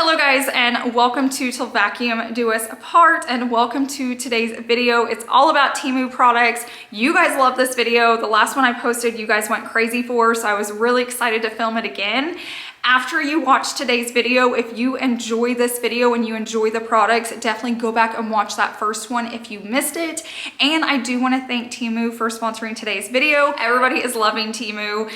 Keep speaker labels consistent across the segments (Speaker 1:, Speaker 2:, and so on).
Speaker 1: Hello guys, and welcome to Till Vacuum Do Us Apart, and welcome to today's video. It's all about Temu products. You guys love this video. The last one I posted you guys went crazy for, so I was really excited to film it again. After you watch today's video, if you enjoy this video and you enjoy the products, definitely go back and watch that first one if you missed it. And I do want to thank Temu for sponsoring today's video. Everybody is loving Temu.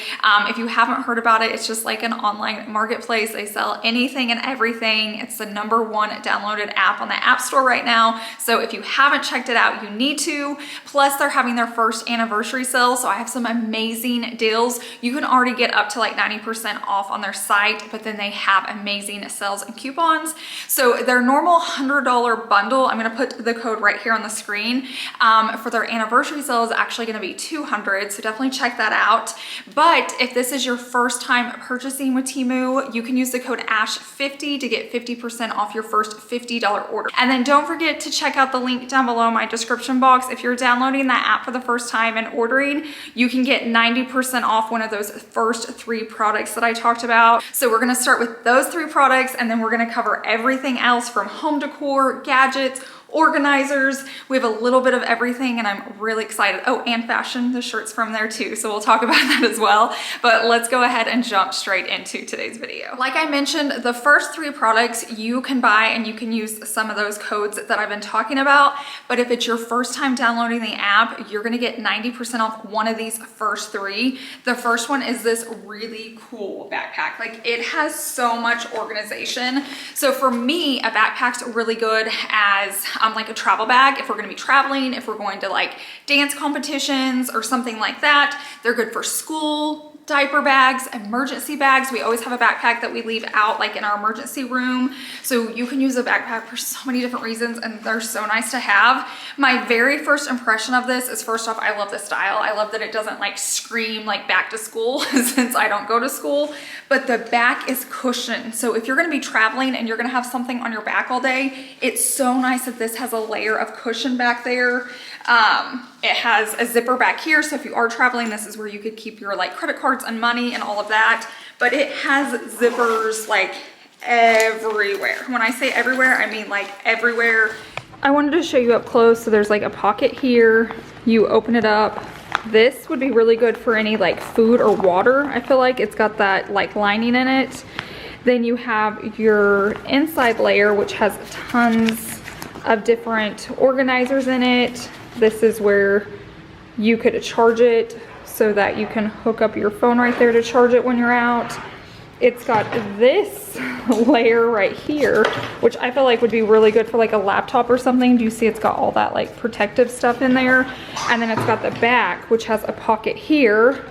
Speaker 1: If you haven't heard about it, it's just like an online marketplace. They sell anything and everything. It's the #1 downloaded app on the App Store right now. So if you haven't checked it out, you need to. Plus, they're having their first anniversary sale, so I have some amazing deals. You can already get up to like 90% off on their site, but then they have amazing sales and coupons. So their normal $100 bundle, I'm gonna put the code right here on the screen, for their anniversary sale is actually gonna be $200, so definitely check that out. But if this is your first time purchasing with Temu, you can use the code ASH50 to get 50% off your first $50 order. And then don't forget to check out the link down below in my description box. If you're downloading that app for the first time and ordering, you can get 90% off one of those first 3 products that I talked about. So we're gonna start with those 3 products, and then we're gonna cover everything else from home decor, gadgets, organizers. We have a little bit of everything, and I'm really excited. Oh, and fashion, the shirt's from there too, so we'll talk about that as well. But let's go ahead and jump straight into today's video. Like I mentioned, the first 3 products you can buy, and you can use some of those codes that I've been talking about. But if it's your first time downloading the app, you're gonna get 90% off one of these first 3. The first one is this really cool backpack. Like, it has so much organization. So for me, a backpack's really good as like a travel bag. If we're gonna be traveling, if we're going to like dance competitions or something like that. They're good for school, diaper bags, emergency bags. We always have a backpack that we leave out like in our emergency room. So you can use a backpack for so many different reasons, and they're so nice to have. My very first impression of this is, first off, I love the style. I love that it doesn't like scream like back to school since I don't go to school, but the back is cushioned. So if you're gonna be traveling and you're gonna have something on your back all day, it's so nice that this has a layer of cushion back there. It has a zipper back here, so if you are traveling, this is where you could keep your like credit cards and money and all of that. But it has zippers like everywhere. When I say everywhere, I mean like everywhere. I wanted to show you up close. So there's like a pocket here. You open it up. This would be really good for any like food or water. I feel like it's got that like lining in it. Then you have your inside layer, which has tons of different organizers in it. This is where you could charge it so that you can hook up your phone right there to charge it when you're out. It's got this layer right here, which I feel like would be really good for like a laptop or something. Do you see it's got all that like protective stuff in there? And then it's got the back, which has a pocket here.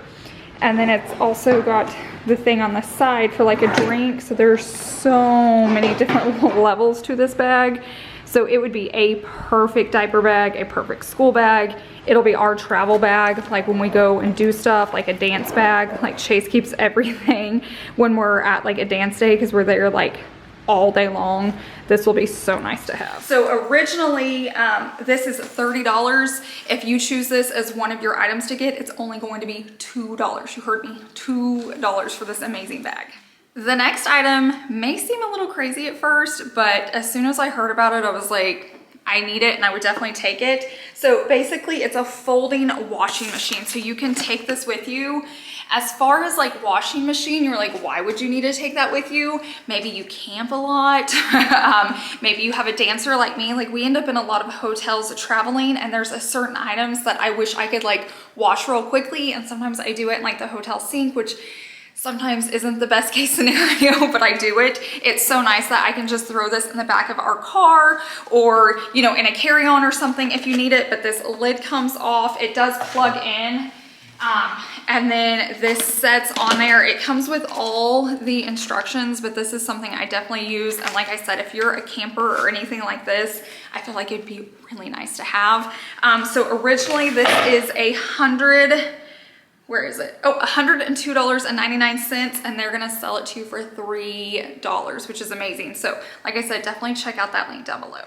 Speaker 1: And then it's also got the thing on the side for like a drink. So there's so many different levels to this bag. So it would be a perfect diaper bag, a perfect school bag. It'll be our travel bag, like when we go and do stuff, like a dance bag. Like Chase keeps everything when we're at like a dance day, because we're there like all day long. This will be so nice to have. So originally, this is $30. If you choose this as one of your items to get, it's only going to be $2. You heard me, $2 for this amazing bag. The next item may seem a little crazy at first, but as soon as I heard about it, I was like, I need it, and I would definitely take it. So basically, it's a folding washing machine. So you can take this with you. As far as like washing machine, you're like, why would you need to take that with you? Maybe you camp a lot. Maybe you have a dancer like me. Like, we end up in a lot of hotels traveling, and there's a certain items that I wish I could like wash real quickly. And sometimes I do it in like the hotel sink, which sometimes isn't the best case scenario, but I do it. It's so nice that I can just throw this in the back of our car, or, you know, in a carry-on or something if you need it. But this lid comes off. It does plug in. And then this sets on there. It comes with all the instructions, but this is something I definitely use. And like I said, if you're a camper or anything like this, I feel like it'd be really nice to have. So originally this is 100 where is it? Oh, $102.99, and they're gonna sell it to you for $3, which is amazing. So like I said, definitely check out that link down below.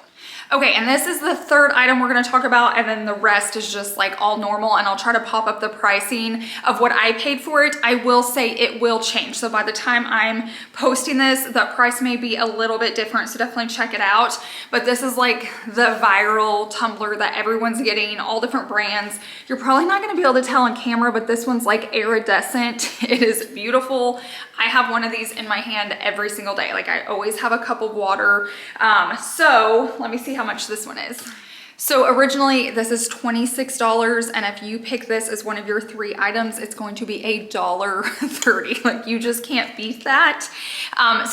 Speaker 1: Okay, and this is the third item we're gonna talk about, and then the rest is just like all normal, and I'll try to pop up the pricing of what I paid for it. I will say it will change. So by the time I'm posting this, the price may be a little bit different, so definitely check it out. But this is like the viral tumbler that everyone's getting, all different brands. You're probably not gonna be able to tell on camera, but this one's like iridescent. It is beautiful. I have one of these in my hand every single day. Like I always have a cup of water. So let me see how much this one is. So originally this is $26, and if you pick this as one of your 3 items, it's going to be $1.30. Like you just can't beat that.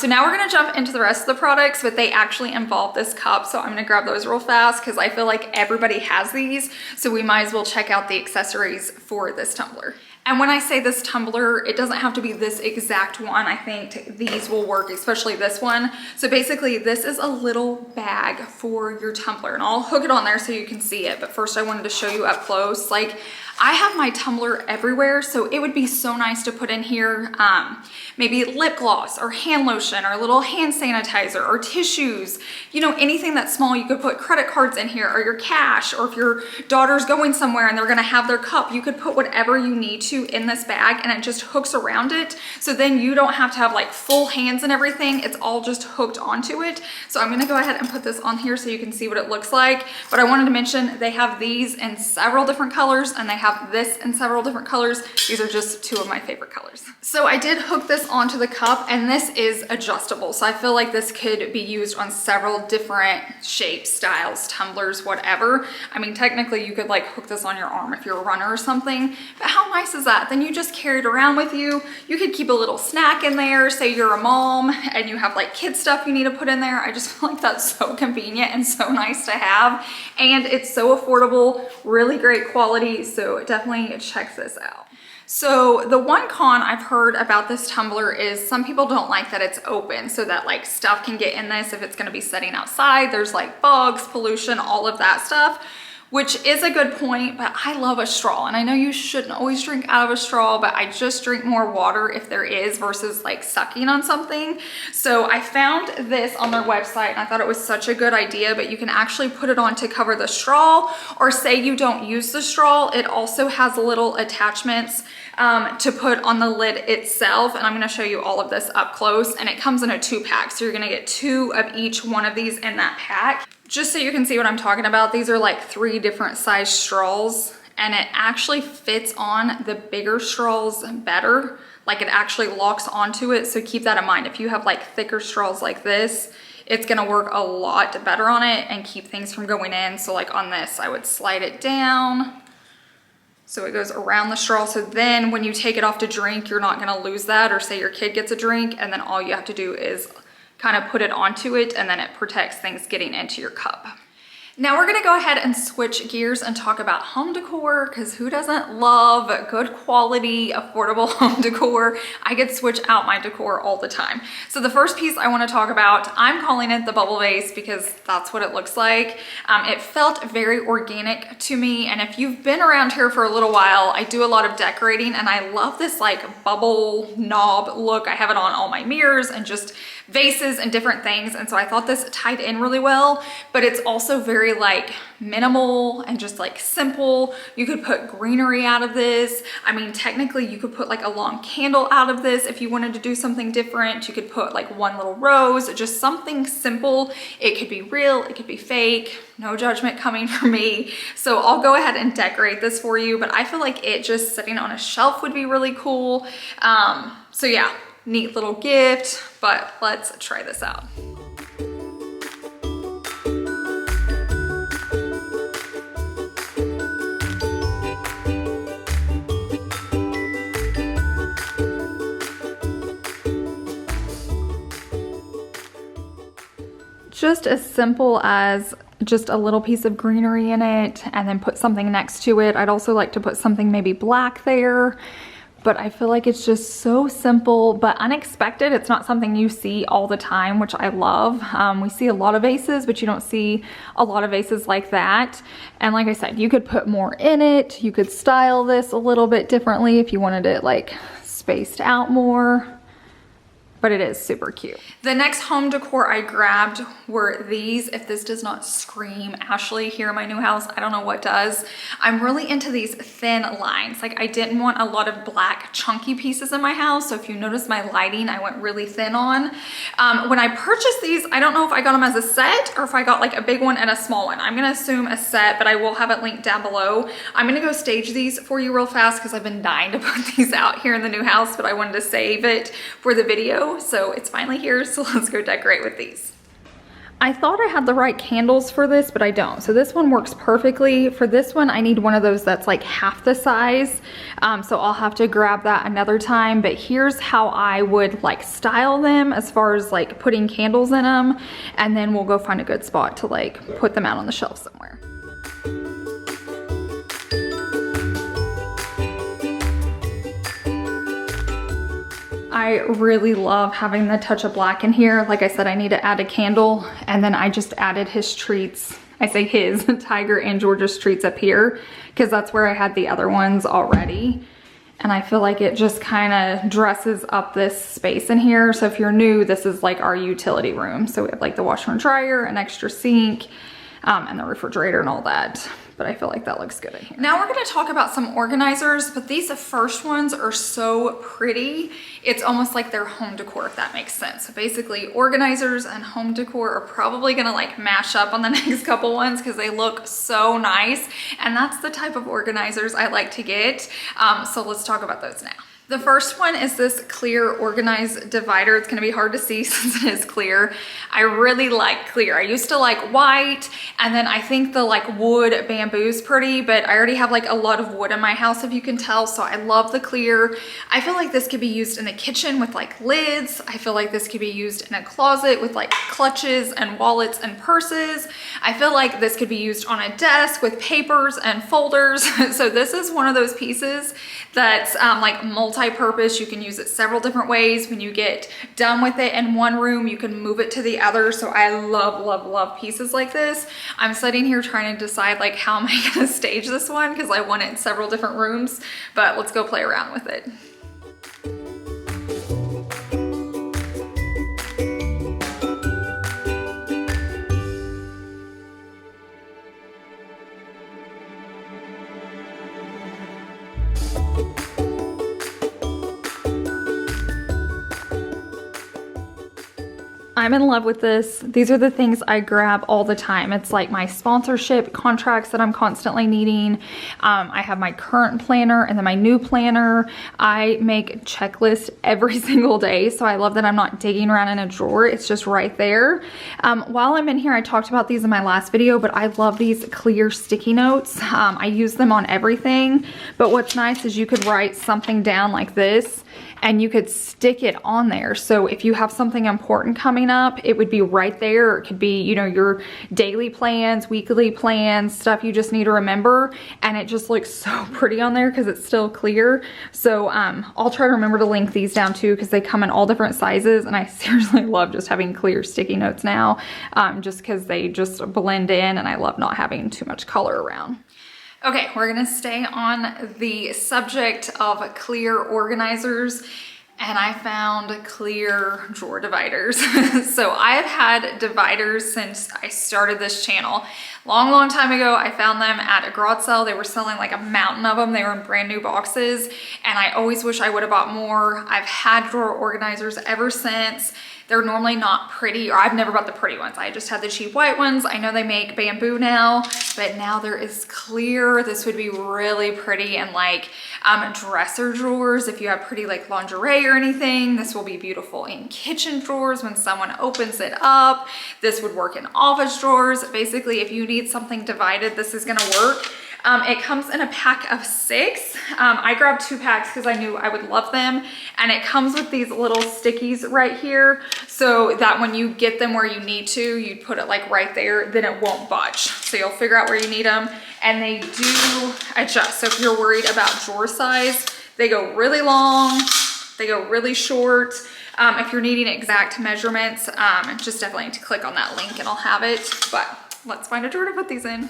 Speaker 1: So now we're gonna jump into the rest of the products, but they actually involve this cup. So I'm gonna grab those real fast because I feel like everybody has these. So we might as well check out the accessories for this tumbler. And when I say this tumbler, it doesn't have to be this exact one. I think these will work, especially this one. So basically this is a little bag for your tumbler, and I'll hook it on there so you can see it. But first I wanted to show you up close. Like I have my tumbler everywhere, so it would be so nice to put in here maybe lip gloss or hand lotion or a little hand sanitizer or tissues, you know, anything that's small. You could put credit cards in here or your cash, or if your daughter's going somewhere and they're gonna have their cup, you could put whatever you need to in this bag, and it just hooks around it. So then you don't have to have like full hands and everything. It's all just hooked onto it. So I'm gonna go ahead and put this on here so you can see what it looks like. But I wanted to mention they have these in several different colors, and they have this in several different colors. These are just 2 of my favorite colors. So I did hook this onto the cup, and this is adjustable. So I feel like this could be used on several different shapes, styles, tumblers, whatever. I mean, technically you could like hook this on your arm if you're a runner or something, but how nice is that? Then you just carry it around with you. You could keep a little snack in there. Say you're a mom and you have like kid stuff you need to put in there. I just feel like that's so convenient and so nice to have. And it's so affordable, really great quality. So definitely check this out. So the one con I've heard about this tumbler is some people don't like that it's open, so that like stuff can get in this if it's gonna be sitting outside. There's like bugs, pollution, all of that stuff, which is a good point, but I love a straw. And I know you shouldn't always drink out of a straw, but I just drink more water if there is versus like sucking on something. So I found this on their website and I thought it was such a good idea, but you can actually put it on to cover the straw, or say you don't use the straw. It also has little attachments to put on the lid itself. And I'm gonna show you all of this up close, and it comes in a 2-pack. So you're gonna get 2 of each one of these in that pack. Just so you can see what I'm talking about, these are like 3 different size straws, and it actually fits on the bigger straws better. Like it actually locks onto it. So keep that in mind. If you have like thicker straws like this, it's gonna work a lot better on it and keep things from going in. So like on this, I would slide it down so it goes around the straw. So then when you take it off to drink, you're not gonna lose that. Or say your kid gets a drink, and then all you have to do is kind of put it onto it, and then it protects things getting into your cup. Now we're gonna go ahead and switch gears and talk about home decor, because who doesn't love good quality, affordable home decor? I could switch out my decor all the time. So the first piece I wanna talk about, I'm calling it the bubble vase because that's what it looks like. It felt very organic to me, and if you've been around here for a little while, I do a lot of decorating, and I love this like bubble knob look. I have it on all my mirrors and just vases and different things, and so I thought this tied in really well, but it's also very like minimal and just like simple. You could put greenery out of this. I mean, technically you could put like a long candle out of this if you wanted to do something different. You could put like one little rose, just something simple. It could be real, it could be fake, no judgment coming from me. So I'll go ahead and decorate this for you, but I feel like it just sitting on a shelf would be really cool. So yeah, neat little gift, but let's try this out. Just as simple as just a little piece of greenery in it, and then put something next to it. I'd also like to put something maybe black there. but I feel like it's just so simple but unexpected. It's not something you see all the time, which I love. We see a lot of vases, but you don't see a lot of vases like that. And like I said, you could put more in it. You could style this a little bit differently if you wanted it like spaced out more. But it is super cute. The next home decor I grabbed were these. If this does not scream Ashley here in my new house, I don't know what does. I'm really into these thin lines. Like, I didn't want a lot of black chunky pieces in my house. So if you notice my lighting, I went really thin on. When I purchased these, I don't know if I got them as a set or if I got like a big one and a small one. I'm gonna assume a set, but I will have it linked down below. I'm gonna go stage these for you real fast because I've been dying to put these out here in the new house, but I wanted to save it for the video. So it's finally here, so let's go decorate with these. I thought I had the right candles for this, but I don't. So this one works perfectly. For this one, I need one of those that's like half the size. So I'll have to grab that another time, but here's how I would like style them as far as like putting candles in them. And then we'll go find a good spot to like put them out on the shelf somewhere. I really love having the touch of black in here. Like I said, I need to add a candle, and then I just added his treats. I say his, Tiger and George's treats up here, because that's where I had the other ones already. And I feel like it just kind of dresses up this space in here. So if you're new, this is like our utility room. So we have like the washer and dryer, an extra sink, and the refrigerator and all that. But I feel like that looks good in here. Now we're gonna talk about some organizers, but these first ones are so pretty. It's almost like they're home decor, if that makes sense. So basically organizers and home decor are probably gonna like mash up on the next couple ones because they look so nice. And that's the type of organizers I like to get. So let's talk about those now. The first one is this clear organized divider. It's gonna be hard to see since it is clear. I really like clear. I used to like white, and then I think the like wood bamboo is pretty, but I already have like a lot of wood in my house, if you can tell, so I love the clear. I feel like this could be used in the kitchen with like lids. I feel like this could be used in a closet with like clutches and wallets and purses. I feel like this could be used on a desk with papers and folders. So this is one of those pieces that's like multi-purpose. You can use it several different ways. When you get done with it in one room, you can move it to the other. So I love, love, love pieces like this. I'm sitting here trying to decide like how am I gonna stage this one because I want it in several different rooms, but let's go play around with it. I'm in love with this. These are the things I grab all the time. It's like my sponsorship contracts that I'm constantly needing. I have my current planner and then my new planner. I make checklists every single day, so I love that I'm not digging around in a drawer. It's just right there. While I'm in here, I talked about these in my last video, but I love these clear sticky notes. I use them on everything, but what's nice is you could write something down like this and you could stick it on there. So if you have something important coming up, it would be right there. It could be, you know, your daily plans, weekly plans, stuff you just need to remember. And it just looks so pretty on there because it's still clear. So I'll try to remember to link these down too because they come in all different sizes. And I seriously love just having clear sticky notes now just because they just blend in and I love not having too much color around. Okay, we're gonna stay on the subject of clear organizers, and I found clear drawer dividers. So I have had dividers since I started this channel. Long time ago, I found them at a garage sale. They were selling like a mountain of them. They were in brand new boxes, and I always wish I would have bought more. I've had drawer organizers ever since. They're normally not pretty, or I've never bought the pretty ones. I just had the cheap white ones. I know they make bamboo now, but now there is clear. This would be really pretty in like dresser drawers. If you have pretty like lingerie or anything, this will be beautiful in kitchen drawers when someone opens it up. This would work in office drawers. Basically, if you need something divided, this is gonna work. It comes in a pack of 6. I grabbed 2 packs because I knew I would love them. And it comes with these little stickies right here so that when you get them where you need to, you put it like right there, then it won't budge. So you'll figure out where you need them. And they do adjust. So if you're worried about drawer size, They go really long, they go really short. If you're needing exact measurements, just definitely need to click on that link and I'll have it. But let's find a drawer to put these in.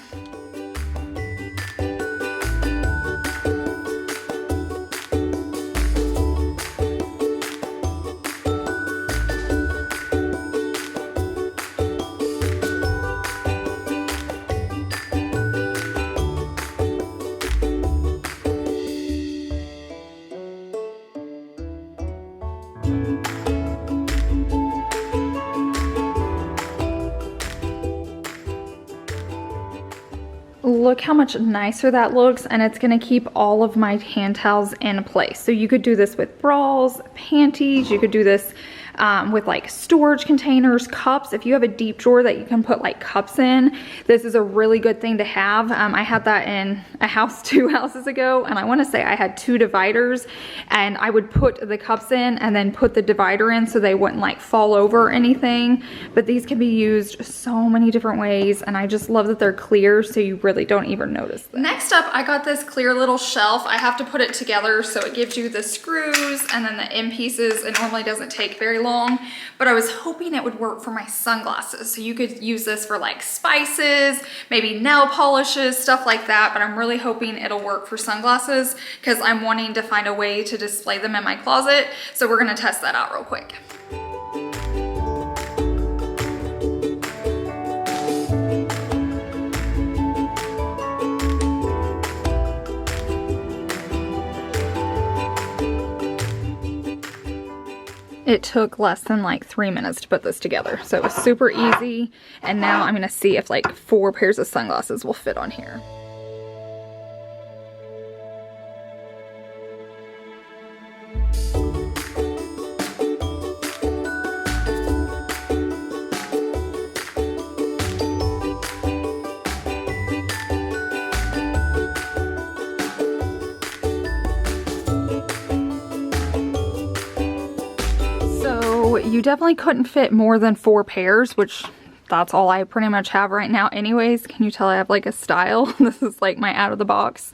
Speaker 1: Look how much nicer that looks, and it's gonna keep all of my hand towels in place. So you could do this with bras, panties, you could do this with like storage containers, cups. If you have a deep drawer that you can put like cups in, this is a really good thing to have. I had that in a house 2 houses ago, and I want to say I had 2 dividers, and I would put the cups in and then put the divider in so they wouldn't like fall over or anything. But these can be used so many different ways, and I just love that they're clear so you really don't even notice them. Next up, I got this clear little shelf. I have to put it together so it gives you the screws and then the end pieces. It normally doesn't take very long, but I was hoping it would work for my sunglasses. So you could use this for like spices, maybe nail polishes, stuff like that. But I'm really hoping it'll work for sunglasses because I'm wanting to find a way to display them in my closet. So we're gonna test that out real quick. It took less than like 3 minutes to put this together. So it was super easy. And now I'm gonna see if like 4 pairs of sunglasses will fit on here. You definitely couldn't fit more than 4 pairs, which that's all I pretty much have right now anyways. Can you tell I have like a style? This is like my out of the box,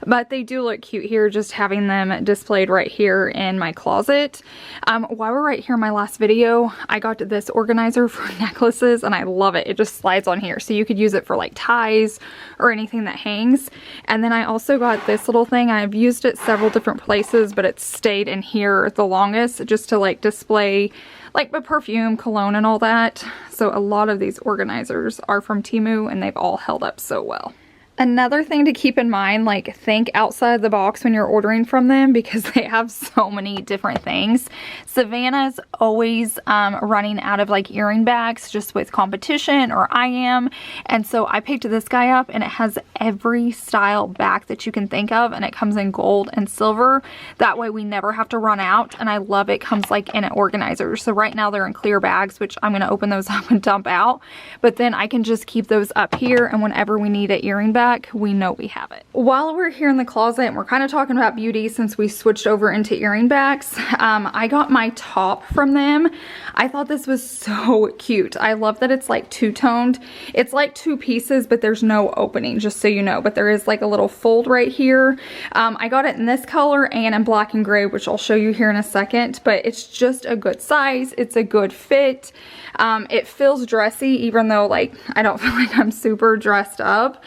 Speaker 1: but they do look cute here, just having them displayed right here in my closet. While we're right here in my last video, I got this organizer for necklaces and I love it. It just slides on here, so you could use it for like ties or anything that hangs. And then I also got this little thing. I've used it several different places, but it's stayed in here the longest, just to like display like my perfume, cologne, and all that. So a lot of these organizers are from Temu and they've all held up so well. Another thing to keep in mind, like think outside the box when you're ordering from them because they have so many different things. Savannah's always running out of like earring bags just with competition, or I am. And so I picked this guy up and it has every style bag that you can think of, and it comes in gold and silver. That way we never have to run out, and I love it comes like in an organizer. So right now they're in clear bags, which I'm going to open those up and dump out. But then I can just keep those up here, and whenever we need an earring bag, we know we have it. While we're here in the closet and we're kind of talking about beauty since we switched over into earring bags, I got my top from them. I thought this was so cute. I love that it's like two-toned. It's like 2 pieces, but there's no opening, just so you know, but there is like a little fold right here. I got it in this color and in black and gray, which I'll show you here in a second, but it's just a good size. It's a good fit. It feels dressy, even though like I don't feel like I'm super dressed up.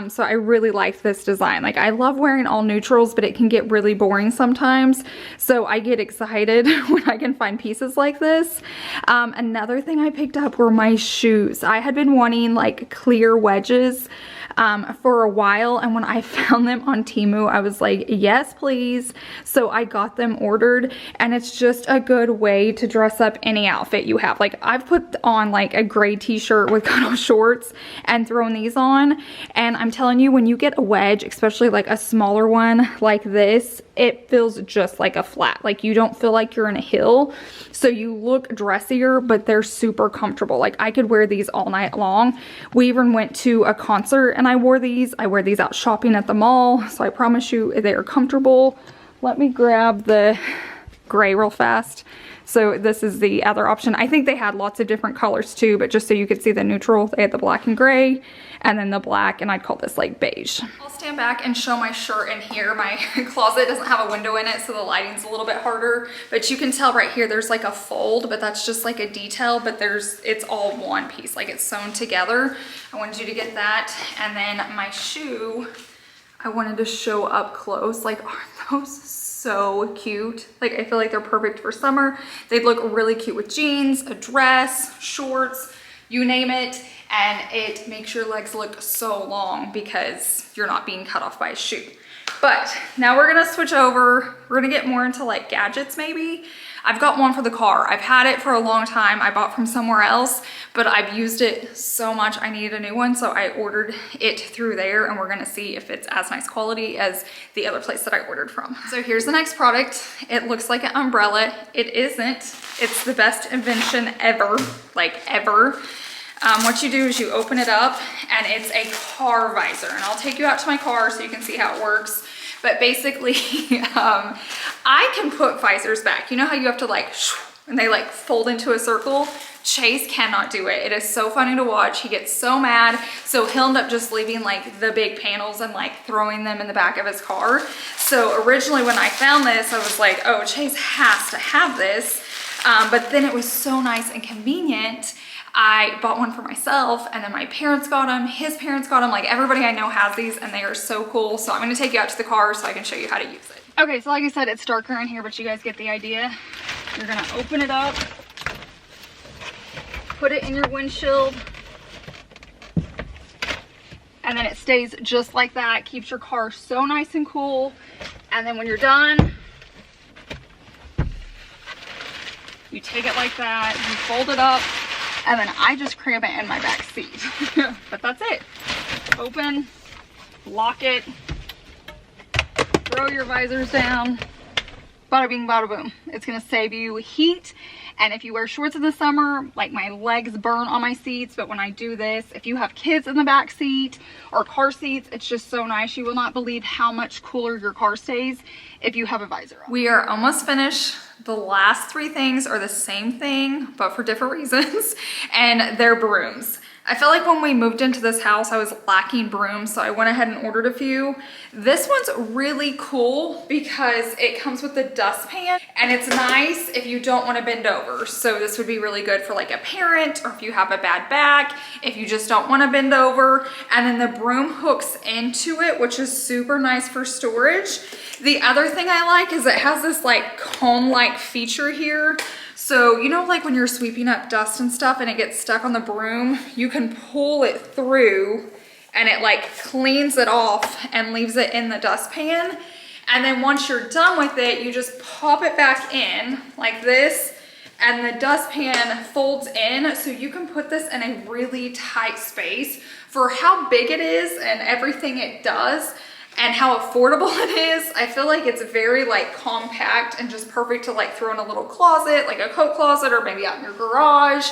Speaker 1: So I really like this design. Like I love wearing all neutrals, but it can get really boring sometimes. So I get excited when I can find pieces like this. Another thing I picked up were my shoes. I had been wanting like clear wedges for a while, and when I found them on Temu, I was like, yes please. So I got them ordered, and it's just a good way to dress up any outfit you have. Like I've put on like a gray t-shirt with cutoff shorts and thrown these on, and I'm telling you, when you get a wedge, especially like a smaller one like this, it feels just like a flat. Like you don't feel like you're in a hill, so you look dressier, but they're super comfortable. Like I could wear these all night long. We even went to a concert and I wore these. I wear these out shopping at the mall, so I promise you they are comfortable. Let me grab the gray real fast So this is the other option. I think they had lots of different colors too, but just so you could see the neutral, they had the black and gray, and then the black, and I'd call this like beige. I'll stand back and show my shirt in here. My closet doesn't have a window in it, so the lighting's a little bit harder, but you can tell right here there's like a fold, but that's just like a detail, but it's all one piece, like it's sewn together. I wanted you to get that. And then my shoe, I wanted to show up close. Like, aren't those so cute? Like, I feel like they're perfect for summer. They'd look really cute with jeans, a dress, shorts, you name it. And it makes your legs look so long because you're not being cut off by a shoe. But now we're gonna switch over. We're gonna get more into like gadgets maybe. I've got one for the car. I've had it for a long time. I bought from somewhere else, but I've used it so much I needed a new one, so I ordered it through there, and we're gonna see if it's as nice quality as the other place that I ordered from. So here's the next product. It looks like an umbrella. It isn't. It's the best invention ever, like ever. What you do is you open it up, and it's a car visor, and I'll take you out to my car so you can see how it works. But basically, I can put visors back. You know how you have to like, and they like fold into a circle? Chase cannot do it. It is so funny to watch. He gets so mad. So he'll end up just leaving like the big panels and like throwing them in the back of his car. So originally when I found this, I was like, oh, Chase has to have this. But then it was so nice and convenient. I bought one for myself, and then my parents got them, his parents got them, like everybody I know has these, and they are so cool. So I'm gonna take you out to the car so I can show you how to use it. Okay, so like I said, it's darker in here, but you guys get the idea. You're gonna open it up, put it in your windshield, and then it stays just like that. Keeps your car so nice and cool. And then when you're done, you take it like that, you fold it up, and then I just cram it in my back seat. But that's it. Open, lock it, throw your visors down, bada bing, bada boom. It's gonna save you heat. And if you wear shorts in the summer, like my legs burn on my seats, but when I do this, if you have kids in the back seat or car seats, it's just so nice. You will not believe how much cooler your car stays if you have a visor on. We are almost finished. The last three things are the same thing, but for different reasons, and they're brooms. I felt like when we moved into this house, I was lacking brooms, so I went ahead and ordered a few. This one's really cool because it comes with the dustpan, and it's nice if you don't want to bend over. So this would be really good for like a parent, or if you have a bad back, if you just don't want to bend over. And then the broom hooks into it, which is super nice for storage. The other thing I like is it has this like comb-like feature here. So, you know, like when you're sweeping up dust and stuff and it gets stuck on the broom, you can pull it through and it like cleans it off and leaves it in the dustpan. And then once you're done with it, you just pop it back in like this, and the dustpan folds in. So you can put this in a really tight space for how big it is and everything it does. And how affordable it is. I feel like it's very like compact and just perfect to like throw in a little closet, like a coat closet, or maybe out in your garage.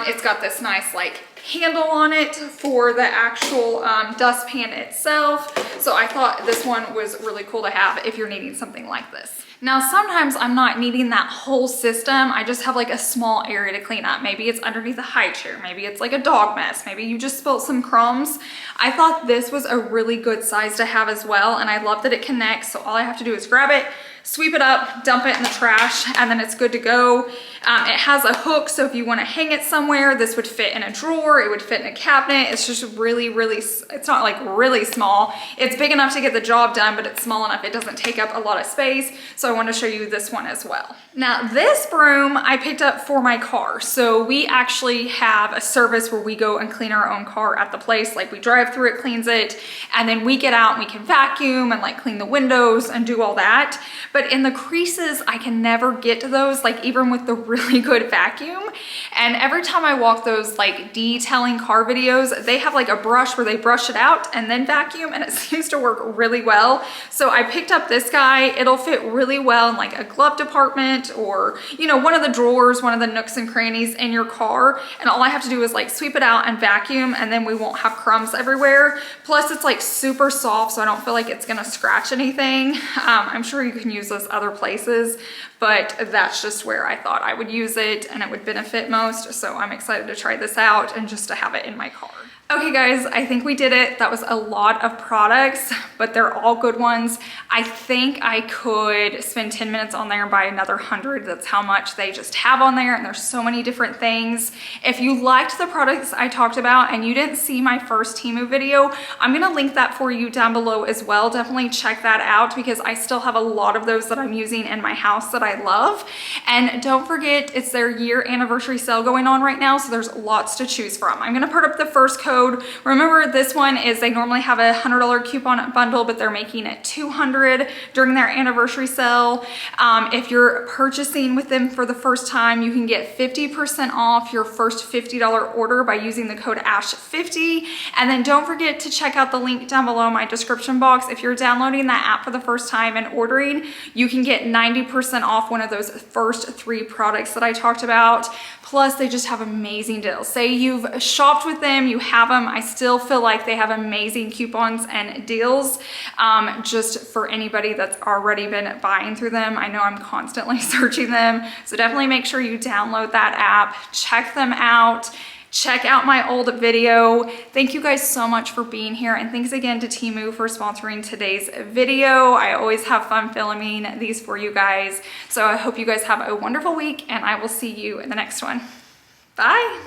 Speaker 1: It's got this nice like handle on it for the actual dustpan itself. So I thought this one was really cool to have if you're needing something like this. Now, sometimes I'm not needing that whole system. I just have like a small area to clean up. Maybe it's underneath a high chair. Maybe it's like a dog mess. Maybe you just spilled some crumbs. I thought this was a really good size to have as well. And I love that it connects. So all I have to do is grab it, sweep it up, dump it in the trash, and then it's good to go. It has a hook, so if you want to hang it somewhere, this would fit in a drawer, it would fit in a cabinet. It's just really, it's not like really small. It's big enough to get the job done, but it's small enough it doesn't take up a lot of space. So I want to show you this one as well. Now, this broom I picked up for my car. So we actually have a service where we go and clean our own car at the place. Like we drive through it, cleans it, and then we get out and we can vacuum and like clean the windows and do all that. But in the creases, I can never get to those, like even with the really good vacuum. And every time I walk those like detailing car videos, they have like a brush where they brush it out and then vacuum, and it seems to work really well. So I picked up this guy. It'll fit really well in like a glove department, or, you know, one of the drawers, one of the nooks and crannies in your car. And all I have to do is like sweep it out and vacuum, and then we won't have crumbs everywhere. Plus it's like super soft, so I don't feel like it's gonna scratch anything. I'm sure you can use this other places, but that's just where I thought I would use it and it would benefit most. So I'm excited to try this out and just to have it in my car. Okay guys, I think we did it. That was a lot of products, but they're all good ones. I think I could spend 10 minutes on there and buy another 100. That's how much they just have on there, and there's so many different things. If you liked the products I talked about and you didn't see my first Temu video, I'm gonna link that for you down below as well. Definitely check that out because I still have a lot of those that I'm using in my house that I love. And don't forget, it's their year anniversary sale going on right now, so there's lots to choose from. I'm gonna put up the first code. Remember, this one is they normally have a $100 coupon bundle, but they're making it $200 during their anniversary sale. If you're purchasing with them for the first time, you can get 50% off your first $50 order by using the code ASH50. And then don't forget to check out the link down below in my description box. If you're downloading that app for the first time and ordering, you can get 90% off one of those first 3 products that I talked about. Plus, they just have amazing deals. Say you've shopped with them, you have them. I still feel like they have amazing coupons and deals just for anybody that's already been buying through them. I know I'm constantly searching them. So definitely make sure you download that app, check them out. Check out my old video. Thank you guys so much for being here, and thanks again to Temu for sponsoring today's video. I always have fun filming these for you guys. So I hope you guys have a wonderful week, and I will see you in the next one. Bye.